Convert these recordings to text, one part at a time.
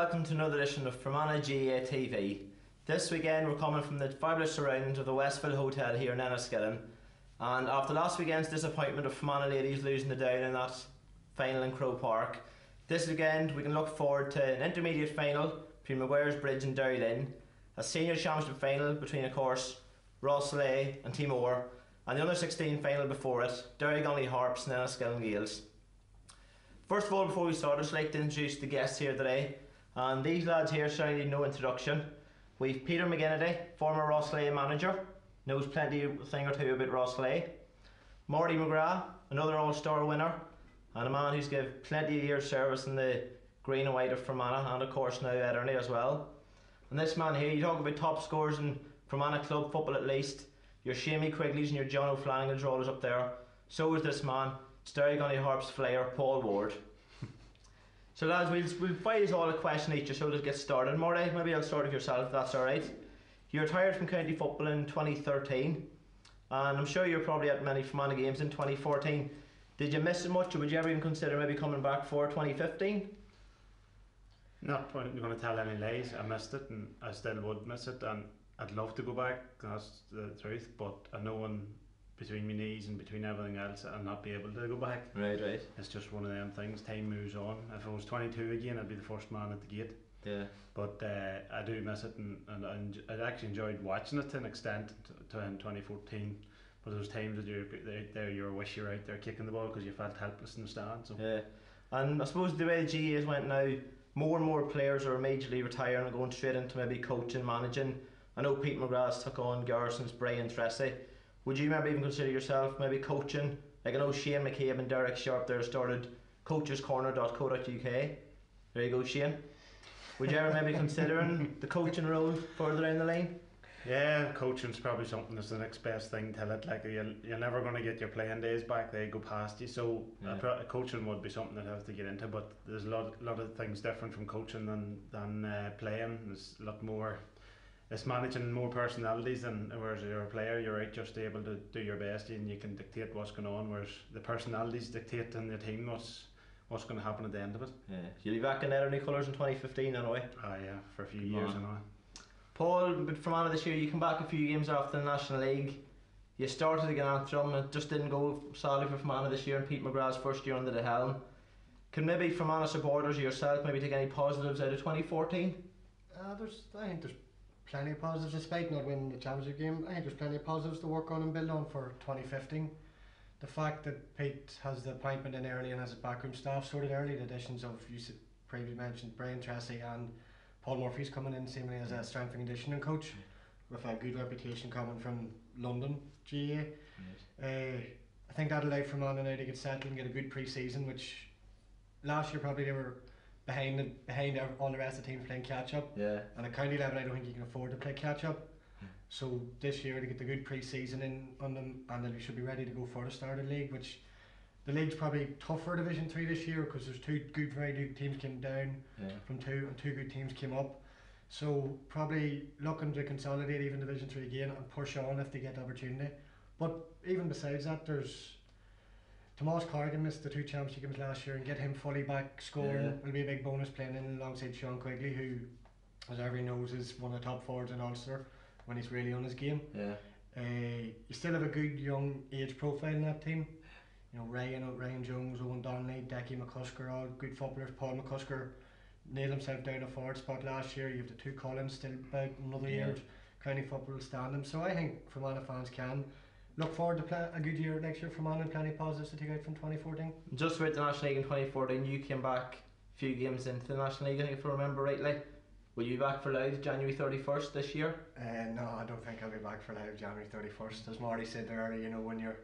welcome to another edition of Fermanagh GAA TV. This weekend we're coming from the fabulous surroundings of the Westfield Hotel here in Enniskillen, and after last weekend's disappointment of Fermanagh ladies losing the down in that final in Croke Park, this weekend we can look forward to an intermediate final between Maguire's Bridge and Derry Lynn, a senior championship final between, of course, Rosslea and Timor, and the under 16 final before it, Derry Harps and Enniskillen Gales. First of all, before we start, I'd just like to introduce the guests here today. And these lads here certainly need no introduction. We've Peter McGinnity, former Rosslea manager, knows plenty a thing or two about Rosslea. Marty McGrath, another all-star winner, and a man who's given plenty of years service in the green and white of Fermanagh, and of course now Ederny as well. And this man here, you talk about top scorers in Fermanagh club football at least, your Shamey Quigleys and your John O'Flanagan's are always up there. So is this man, it's Derry Harps player Paul Ward. So lads, we'll fire you all a question each, so let's get started. Marty, maybe I'll start with yourself if that's alright. You retired from county football in 2013, and I'm sure you're probably at many Fermanagh games in 2014. Did you miss it much, or would you ever even consider maybe coming back for 2015? Not going to tell any lies, I missed it and I still would miss it, and I'd love to go back, that's the truth, but I know one between my knees and between everything else I'll not be able to go back. Right. It's just one of them things, time moves on. If I was 22 again I'd be the first man at the gate. Yeah. But I do miss it, and I actually enjoyed watching it to an extent in 2014. But there was times that you're out there, you wish you were out there kicking the ball because you felt helpless in the stand. So. Yeah. And I suppose the way the GAAs went now, more and more players are immediately retiring and going straight into maybe coaching, managing. I know Pete McGrath took on Garrison's, Bray and Tracy. Would you maybe even consider yourself maybe coaching? Like I know Shane McCabe and Derek Sharp there started coachescorner.co.uk. There you go, Shane. Would you ever maybe considering the coaching role further down the line? Yeah, coaching's probably something that's the next best thing till it. Like you're never going to get your playing days back, they go past you. So yeah. Coaching would be something that I have to get into, but there's a lot of things different from coaching than playing. There's a lot more. It's managing more personalities than, whereas you're a player, you're out just able to do your best and you can dictate what's going on, whereas the personalities dictate in the team what's going to happen at the end of it. Yeah, you'll be back in Ederny colours in 2015 anyway. Yeah, for a few years anyway. Paul, but Fermanagh this year, you come back a few games after the National League. You started again at Antrim, it just didn't go sadly for Fermanagh this year, and Pete McGrath's first year under the helm. Can maybe Fermanagh supporters or yourself maybe take any positives out of 2014? I think there's plenty of positives, despite not winning the championship game. I think there's plenty of positives to work on and build on for 2015. The fact that Pete has the appointment in early and has his backroom staff sorted early, the additions of, you previously mentioned, Brian Tracy and Paul Murphy's coming in seemingly as a strength and conditioning coach with a good reputation coming from London GAA. I think that allowed Fermanagh now to get settled and get a good pre-season, which last year probably they were behind all the rest of the teams playing catch up. Yeah. And at county level I don't think you can afford to play catch up. So this year to get the good pre-season in on them, and then we should be ready to go for the start of the league, which the league's probably tougher Division 3 this year because there's two good very good teams came down from two and two good teams came up. So probably looking to consolidate even Division 3 again and push on if they get the opportunity. But even besides that, there's Tomas Corrigan missed the two championship games last year, and get him fully back scoring will be a big bonus, playing in alongside Sean Quigley, who, as everyone knows, is one of the top forwards in Ulster when he's really on his game. You still have a good young age profile in that team. You know, Ryan Jones, Owen Donnelly, Decky McCusker, all good footballers. Paul McCusker nailed himself down a forward spot last year. You have the two Collins still about another year. County football will stand them. So I think Fermanagh fans can look forward to play a good year next year for Fermanagh, and plenty of positives to take out from 2014. Just about the National League in 2014, you came back a few games into the National League, I think, if I remember rightly. Will you be back for Louth January 31st this year? No, I don't think I'll be back for Louth January 31st. As Marty said there earlier, you know, when you're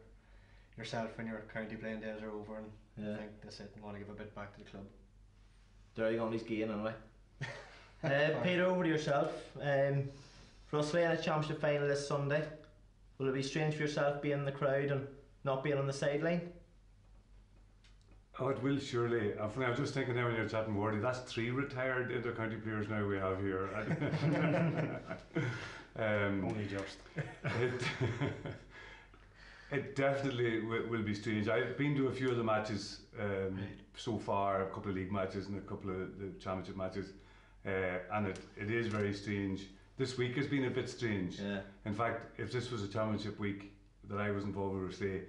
yourself when your county playing days are over, and I think that's it, and want to give a bit back to the club. There you go, he's gain anyway. Peter, over to yourself. Rosslea in a championship final this Sunday. Will it be strange for yourself being in the crowd and not being on the sideline? Oh, it will surely. I was just thinking now when you're chatting, Wardy, that's 3 retired inter-county players now we have here. Only just. It definitely will be strange. I've been to a few of the matches so far, a couple of league matches and a couple of the championship matches. and it is very strange. This week has been a bit strange. Yeah. In fact, if this was a championship week that I was involved with, say,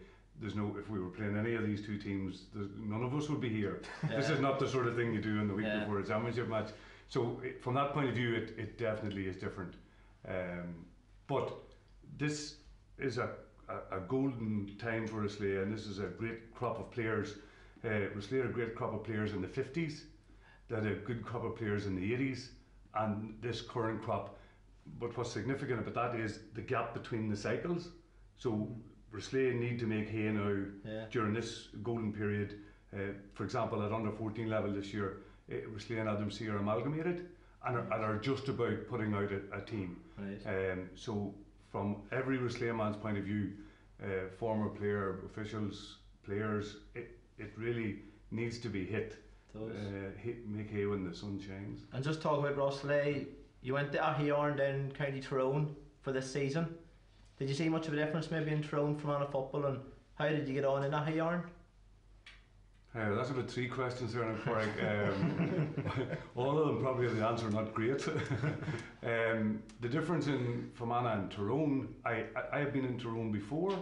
if we were playing any of these two teams, none of us would be here. Yeah. This is not the sort of thing you do in the week before a championship match. So from that point of view, it definitely is different. But this is a golden time for Rosslea, and this is a great crop of players. Rosslea had a great crop of players in the 50s, they had a good crop of players in the 80s, and this current crop. But what's significant about that is the gap between the cycles. So Rosslea need to make hay now during this golden period. For example, at under 14 level this year, Rosslea and Adamsea are amalgamated and are just about putting out a team. Right. So from every Rosslea man's point of view, former player, officials, players, it really needs to be hit. Make hay when the sun shines. And just talk about Rosslea, you went to Ahirn down in County Tyrone for this season. Did you see much of a difference maybe in Tyrone from Fermanagh football, and how did you get on in Ahirn? That's about 3 questions there, and all of them probably the answer not great. The difference in Fermanagh and Tyrone, I have been in Tyrone before,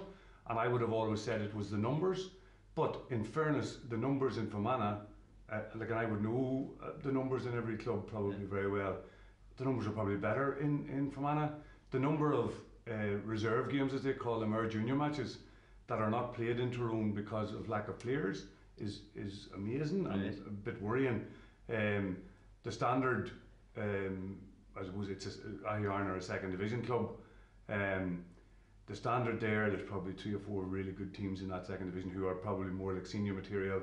and I would have always said it was the numbers. But in fairness, the numbers in Fermanagh, and I would know the numbers in every club probably very well. The numbers are probably better in Fermanagh. The number of reserve games, as they call them, or junior matches that are not played in Tyrone because of lack of players is amazing and a bit worrying. The standard, I suppose it's Ahirn or a second division club. The standard there's probably 3 or 4 really good teams in that second division who are probably more like senior material,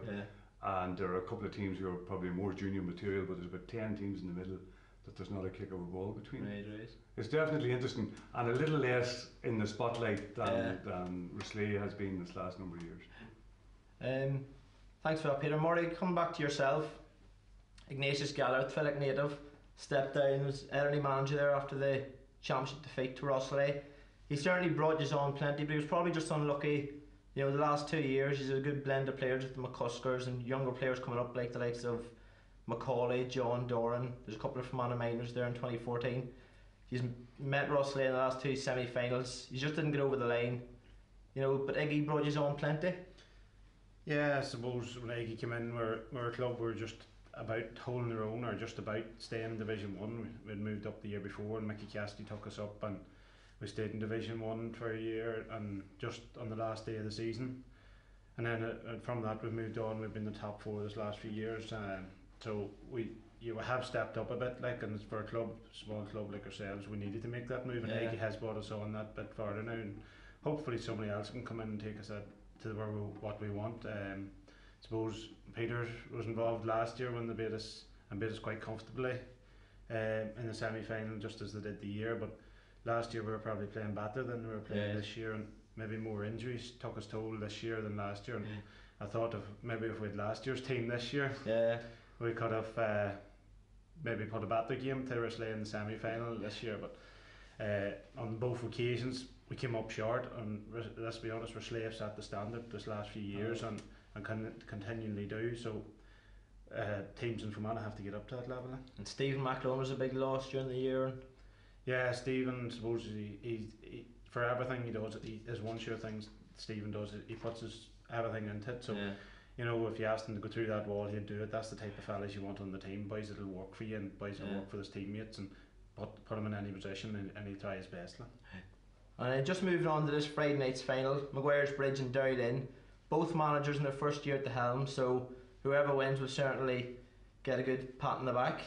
and there are a couple of teams who are probably more junior material, but there's about 10 teams in the middle that there's not a kick of a ball between. Right. It's definitely interesting, and a little less in the spotlight than Rosslea has been this last number of years. Thanks for that, Peter. Murray, coming back to yourself, Ignatius Gallard, Philip native, stepped down as editing manager there after the championship defeat to Rosslea. He certainly brought you on plenty, but he was probably just unlucky. You know, the last 2 years he's a good blend of players with the McCuskers and younger players coming up like the likes of Macaulay, John Doran. There's a couple of Fermanagh minors there in 2014. He's met Rosslea in the last 2 semi-finals. He just didn't get over the line. You know, but Iggy brought you on plenty. Yeah, I suppose when Iggy came in, we're a club, we're just about holding their own, or just about staying in Division 1. We'd moved up the year before and Mickey Cassidy took us up, and we stayed in Division 1 for a year, and just on the last day of the season. And then from that we've moved on, we've been the top 4 this last few years. So you have stepped up a bit, and for a club, small club like ourselves, we needed to make that move, and Iggy has brought us on that bit farther now, and hopefully somebody else can come in and take us to what we want. Suppose Peter was involved last year when they beat us quite comfortably in the semi-final, just as they did the year. But last year we were probably playing better than we were playing this year, and maybe more injuries took us toll this year than last year. And I thought maybe if we had last year's team this year, we could have maybe put a better game to Rosslea in the semi-final this year. But on both occasions we came up short, and let's be honest, Rosslea have set the standard this last few years and continually do. So teams in Fermanagh have to get up to that level. And Stephen McLone was a big loss during the year. Yeah, Stephen, suppose he for everything he does, there's one sure thing Stephen does, he puts everything into it. So you know, if you asked him to go through that wall, he'd do it. That's the type of fellas you want on the team, boys that'll work for you, and boys that'll work for his teammates, and put him in any position, and he'll try his best. And just moving on to this Friday night's final, Maguire's Bridge and Dowlin, both managers in their first year at the helm, so whoever wins will certainly get a good pat on the back.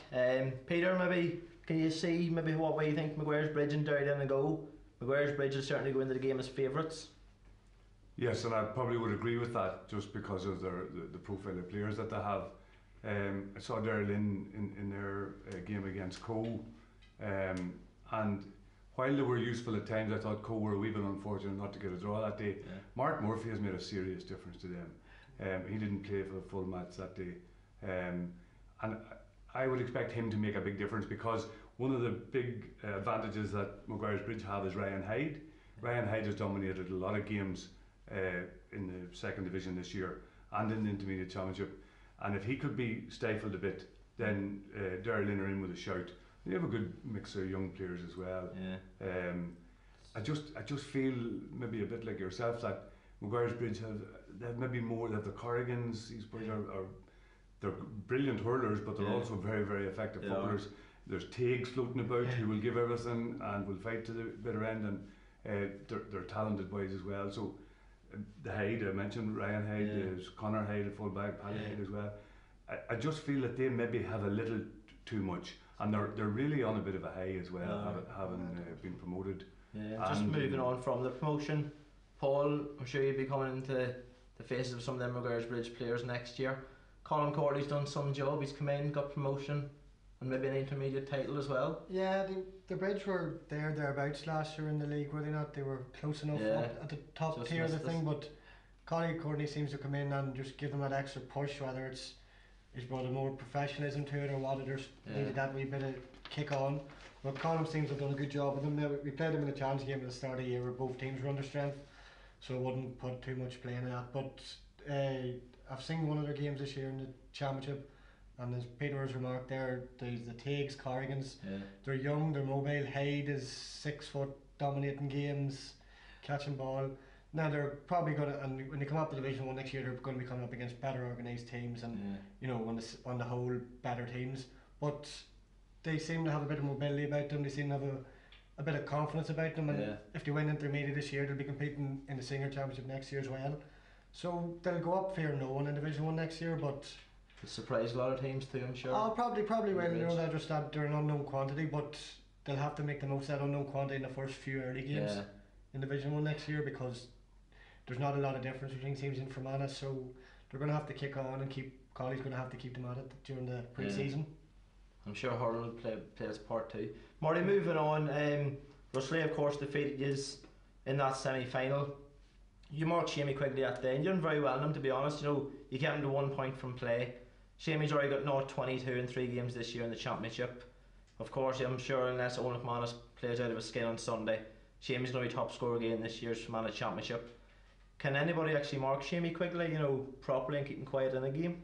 Peter, maybe can you see maybe what way you think Maguire's Bridge and Dowlin will go? Maguire's Bridge will certainly go into the game as favourites. Yes, and I probably would agree with that, just because of the profile of players that they have. I saw Dowlin in their game against Coe, and while they were useful at times, I thought Coe were a wee bit unfortunate not to get a draw that day. Mark Murphy has made a serious difference to them. He didn't play for the full match that day, and I would expect him to make a big difference, because one of the big advantages that Maguire's Bridge have is Ryan Hyde. Ryan Hyde has dominated a lot of games in the second division this year and in the intermediate championship, and if he could be stifled a bit, then Daryl Lynn are in with a shout. They have a good mix of young players as well. Yeah. I just feel maybe a bit like yourself that McGuire's Bridge they have maybe more. They have the Corrigans. These boys are they're brilliant hurlers, but they're also very, very effective footballers. There's Teagues floating about who will give everything and will fight to the bitter end, and they're talented boys as well. So the Hyde, I mentioned Ryan Hyde, there's Connor Hyde, full back, Paddy Hyde as well. I just feel that they maybe have a little too much, and they're really on a bit of a high as well, having been promoted. Yeah, just moving on from the promotion, Paul, I'm sure you'll be coming into the faces of some of them McGuire's Bridge players next year. Colin Corley's done some job, he's come in, got promotion, and maybe an intermediate title as well. Yeah, the Bridge were thereabouts last year in the league, were they not? They were close enough up at the top just tier of the thing, but Colin Courtney seems to come in and just give them that extra push, whether he's brought a more professionalism to it or whether there's needed that wee bit of kick on. But Colin seems to have done a good job with them. We played them in a challenge game at the start of the year where both teams were under strength, so I wouldn't put too much play in that. But I've seen one of their games this year in the championship, and as Peter has remarked there, there's the Teagues, Corrigans. They're young, they're mobile. Hyde is 6 foot, dominating games, catching ball. Now they're probably going to, and when they come up to Division 1 next year, they're going to be coming up against better organised teams and you know, on the whole, better teams. But they seem to have a bit of mobility about them. They seem to have a bit of confidence about them, and if they win intermediate this year, they'll be competing in the senior championship next year as well. So they'll go up fair no one in Division 1 next year, but it'll surprise a lot of teams too, I'm sure. Oh, probably will. You know, they're just that they're an unknown quantity, but they'll have to make the most of that unknown quantity in the first few early games in Division 1 next year, because there's not a lot of difference between teams in Fermanagh, so they're going to have to kick on and Colley's going to have to keep them at it during the pre-season. I'm sure hurling will play its part too. Marty, moving on, Rusley of course defeated you in that semi-final. You marked Shamey Quigley at the end. You're doing very well in him, to be honest. You know, you kept him to 1 point from play. Shamey's already got 22 in 3 games this year in the championship. Of course, I'm sure unless Owen McManus plays out of his skin on Sunday, Shamey's going to be top scorer again this year's Fermanagh Championship. Can anybody actually mark Shamey Quigley, you know, properly and keep him quiet in a game?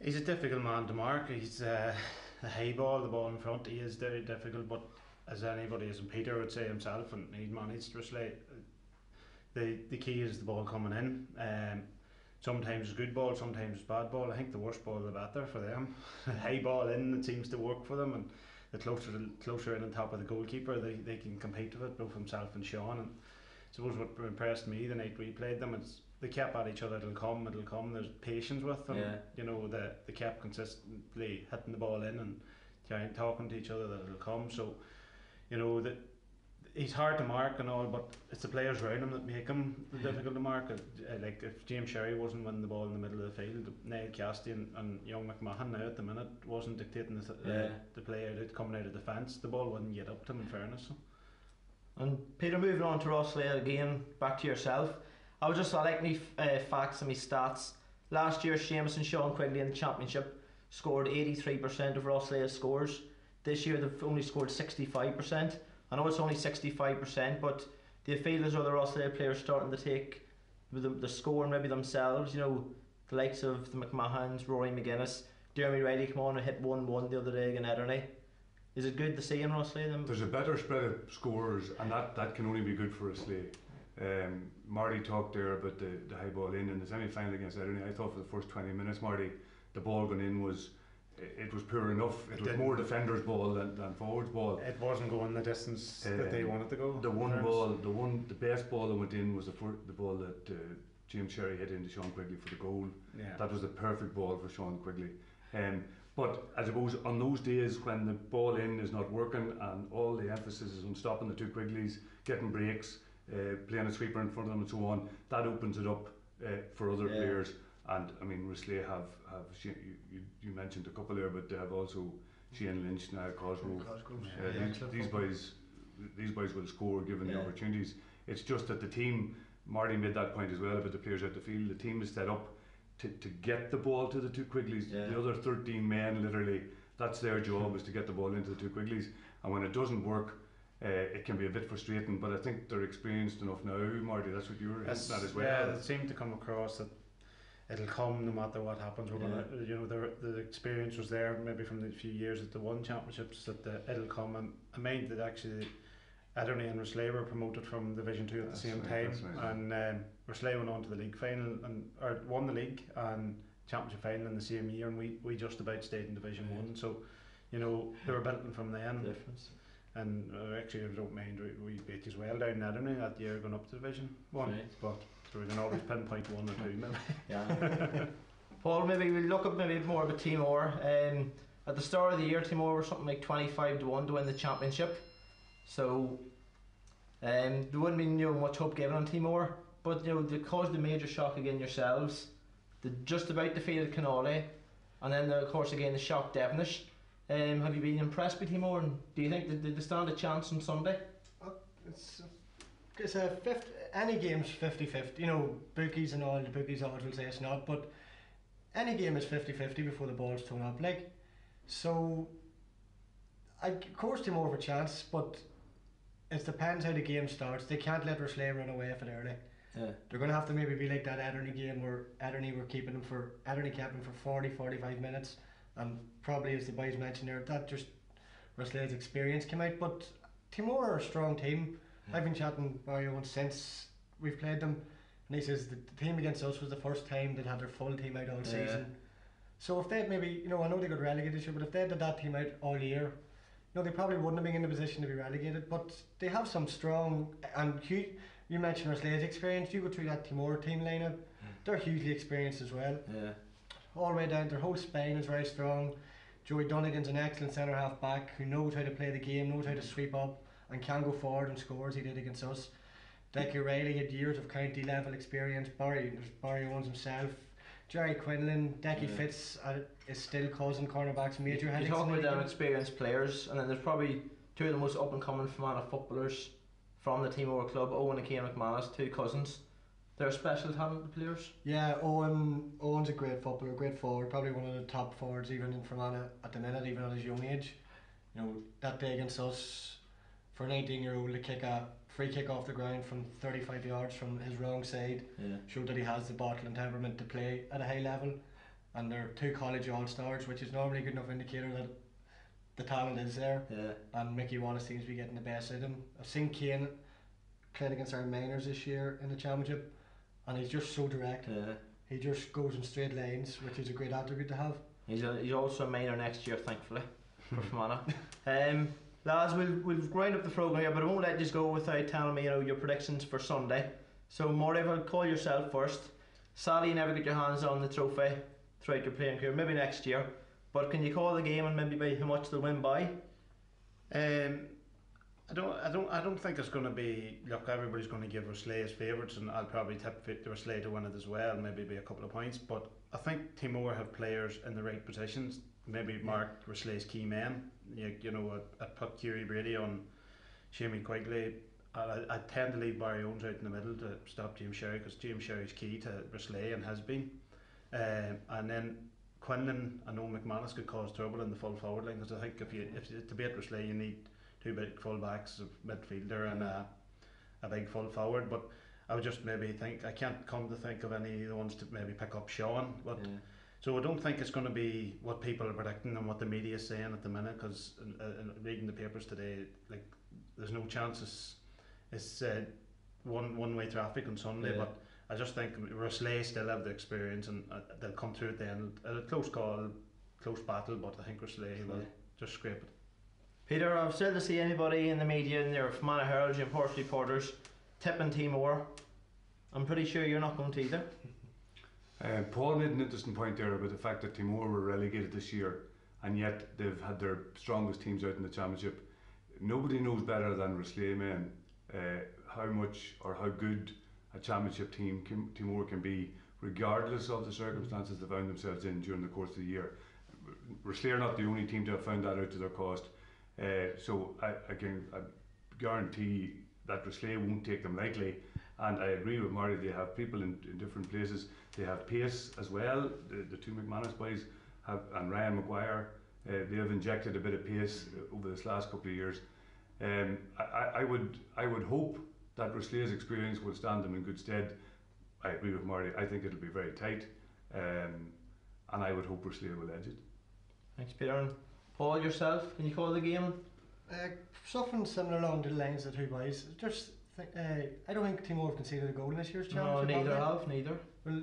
He's a difficult man to mark. He's the high ball, the ball in front, he is very difficult, but as anybody, as Peter would say himself, and he's managed Rusley, the key is the ball coming in. Sometimes it's good ball, sometimes it's bad ball. I think the worse ball the better for them. High ball in, it seems to work for them, and the closer in on top of the goalkeeper, they can compete with it, both himself and Sean. And I suppose what impressed me the night we played them, it's they kept at each other. It'll come. There's patience with them. You know, they kept consistently hitting the ball in and talking to each other that it'll come. So, you know, that he's hard to mark and all, but it's the players around him that make him difficult to mark. Like if James Sherry wasn't winning the ball in the middle of the field, Niall Casty and young McMahon now at the minute wasn't dictating the play out coming out of defence. The ball wouldn't get up to him, in fairness. So. And Peter, moving on to Rusley again, back to yourself. I like me facts and me stats. Last year, Seamus and Sean Quigley in the championship scored 83% of Rusley's scores. This year, they've only scored 65%. I know it's only 65%, but do you feel as though the Rusley players starting to take the score and maybe themselves? You know, the likes of the McMahons, Rory McGuinness, Jeremy Riley come on and hit 1-1 the other day against Ederny. Is it good to see in Rusley? There's a better spread of scorers, and that can only be good for Rusley. Marty talked there about the high ball in the semi-final against Ederny. I thought for the first 20 minutes, Marty, the ball going in was poor enough. It was more defenders' ball than forwards' ball. It wasn't going the distance that they wanted to go. The best ball that went in was the ball that James Sherry hit into Sean Quigley for the goal. That was the perfect ball for Sean Quigley. But I suppose on those days when the ball in is not working and all the emphasis is on stopping the two Quigleys, getting breaks, playing a sweeper in front of them and so on, that opens it up for other players. And I mean, Rusley have you mentioned a couple there, but they have also Shane Lynch now, Cosgrove. These boys will score given the opportunities. It's just that the team, Marty made that point as well about the players out the field. The team is set up to get the ball to the two Quigleys. The other 13 men, literally, that's their job, is to get the ball into the two Quigleys. And when it doesn't work, it can be a bit frustrating. But I think they're experienced enough now, Marty. That's what you were hinting at as well. Yeah, it seemed to come across that it'll come no matter what happens. We're gonna, you know, the experience was there maybe from the few years that they won championships, that it'll come. And I mind that actually Adderley and Roslay were promoted from Division 2 at the same time, and Roslay went on to the league final or won the league and championship final in the same year, and we just about stayed in Division 1. So, you know, they were building from then. Difference. And actually, I don't mind, we beat as well down in Adderley that year going up to Division 1. Right. But so we can always pinpoint 1 or 2 maybe. Yeah. Paul, maybe we'll look at maybe more about Timor. At the start of the year, Timor were something like 25-1 to win the championship. So there wouldn't be much hope given on Timor, but they caused a major shock again yourselves. They just about defeated Canale, and then of course again the shock Devonish. Have you been impressed with Timor, and do you think they stand a chance on Sunday? It's a any game's 50-50. Bookies and all the bookies odds will say it's not, but any game is 50-50 before the ball's thrown up. So of course Timor have a chance, but it depends how the game starts. They can't let Roslay run away with it early. Yeah. They're going to have to maybe be like that Adderley game where Adderley kept them for 40-45 minutes, and probably, as the boys mentioned there, that just Roslay's experience came out. But Timor are a strong team. I've been chatting to Barry once since we've played them, and he says the team against us was the first time they'd had their full team out all season. So if they'd maybe, I know they got relegated this year, but if they'd had that team out all year, they probably wouldn't have been in a position to be relegated. But they have some strong, and you mentioned Roslay's experience. You go through that Timor team lineup, they're hugely experienced as well. Yeah. All the way down, their whole spine is very strong. Joey Dunnigan's an excellent centre half back who knows how to play the game, knows how to sweep up, and can go forward and score as he did against us. Decky Riley had years of county level experience. Barry Owens himself. Jerry Quinlan, Decky Fitz is still causing cornerbacks major headaches. You're talking about them experienced players, and then there's probably two of the most up and coming Fermanagh footballers from the Timor club, Owen and Cian McManus, two cousins. They're special talented players. Yeah, Owen's a great footballer, great forward, probably one of the top forwards even in Fermanagh at the minute, even at his young age. That day against us, for a 19-year-old to kick a free kick off the ground from 35 yards from his wrong side showed that he has the bottle and temperament to play at a high level. And they're two college all-stars, which is normally a good enough indicator that the talent is there. And Mickey Wallace seems to be getting the best out of him. I've seen Cian played against our minors this year in the championship, and he's just so direct. He just goes in straight lines, which is a great attribute to have. He's also a minor next year, thankfully, for Fermanagh. Lads, we'll grind up the programme here, but I won't let you go without telling me your predictions for Sunday. So Maury, I'll call yourself first. Sadly, you never get your hands on the trophy throughout your playing career, maybe next year, but can you call the game and maybe by how much they'll win by? I don't think it's going to be. Look, everybody's going to give Roslay as favourites, and I'll probably tip the Roslay to win it as well. Maybe be a couple of points, but I think Timor have players in the right positions. Maybe mark Roslay's key men. I put Kieran Brady on Shamie Quigley. I tend to leave Barry Owens out in the middle to stop James Sherry, because James Sherry's key to Roslay and has been. And then Quinlan and Owen McManus could cause trouble in the full forward line, because I think if to beat Roslay you need two big full backs, a midfielder and a big full forward. But I would just maybe think, I can't come to think of any of the ones to maybe pick up Sean, but so I don't think it's going to be what people are predicting and what the media is saying at the minute, because reading the papers today, there's no chance it's one-way traffic on Sunday. But I just think Roslay still have the experience, and they'll come through at the end. A close call, close battle, but I think Roslay will just scrape it. Peter, I've still to see anybody in the media, and your Fermanagh Herald, your horse reporters, tipping Timor. I'm pretty sure you're not going to either. Paul made an interesting point there about the fact that Timor were relegated this year, and yet they've had their strongest teams out in the championship. Nobody knows better than Roslay men how much or how good a championship team Timor can be, regardless of the circumstances they found themselves in during the course of the year. Roslay are not the only team to have found that out to their cost. So I guarantee that Roslay won't take them lightly. And I agree with Marty, they have people in different places. They have pace as well. The two McManus boys and Ryan Maguire, they have injected a bit of pace over this last couple of years. I would hope that Roslay's experience will stand them in good stead. I agree with Marty, I think it'll be very tight. and I would hope Roslay will edge it. Thanks, Peter. And Paul, yourself, can you call the game? Something similar along the lines of the two boys. Just I don't think Timor have conceded a goal in this year's championship. No, neither. Well,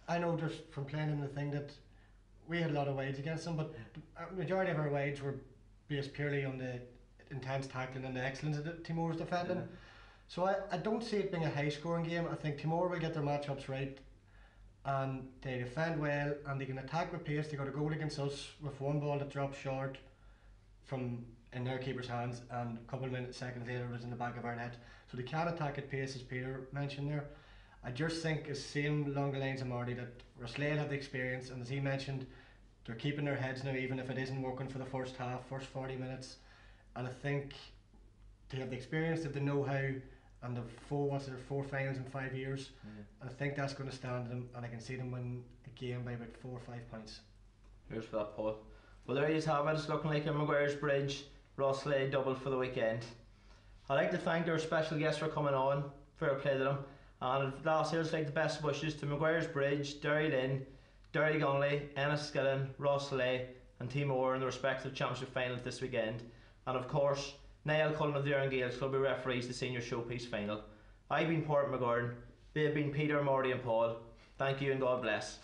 I know just from playing in the thing that we had a lot of wides against them, but the majority of our wides were based purely on the intense tackling and the excellence of Timor's defending. Yeah. So I don't see it being a high scoring game. I think Timor will get their matchups right, and they defend well, and they can attack with pace. They got a goal against us with one ball that dropped short from in their keeper's hands, and a couple of seconds later it was in the back of our net. So they can attack at pace, as Peter mentioned there. I just think it's same along the lines of Marty that Roslay have the experience, and as he mentioned, they're keeping their heads now, even if it isn't working for the first half, first 40 minutes. And I think they have the experience, they have the know-how, and the four finals in 5 years. And I think that's going to stand them, and I can see them win a game by about 4 or 5 points. Here's for that, Paul. Well, there you have it. It's looking like a Maguire's Bridge Roslay double for the weekend. I'd like to thank our special guests for coming on. Fair play to them. And last year, I'd like the best wishes to Maguire's Bridge, Derry Lynn, Derry Gunley, Enniskillen, Roslay and Timor in the respective championship finals this weekend. And of course, Niall Cullen of the Iron Gaels Club who referees the senior showpiece final. I've been Pauric McGurn. They've been Peter, Marty and Paul. Thank you and God bless.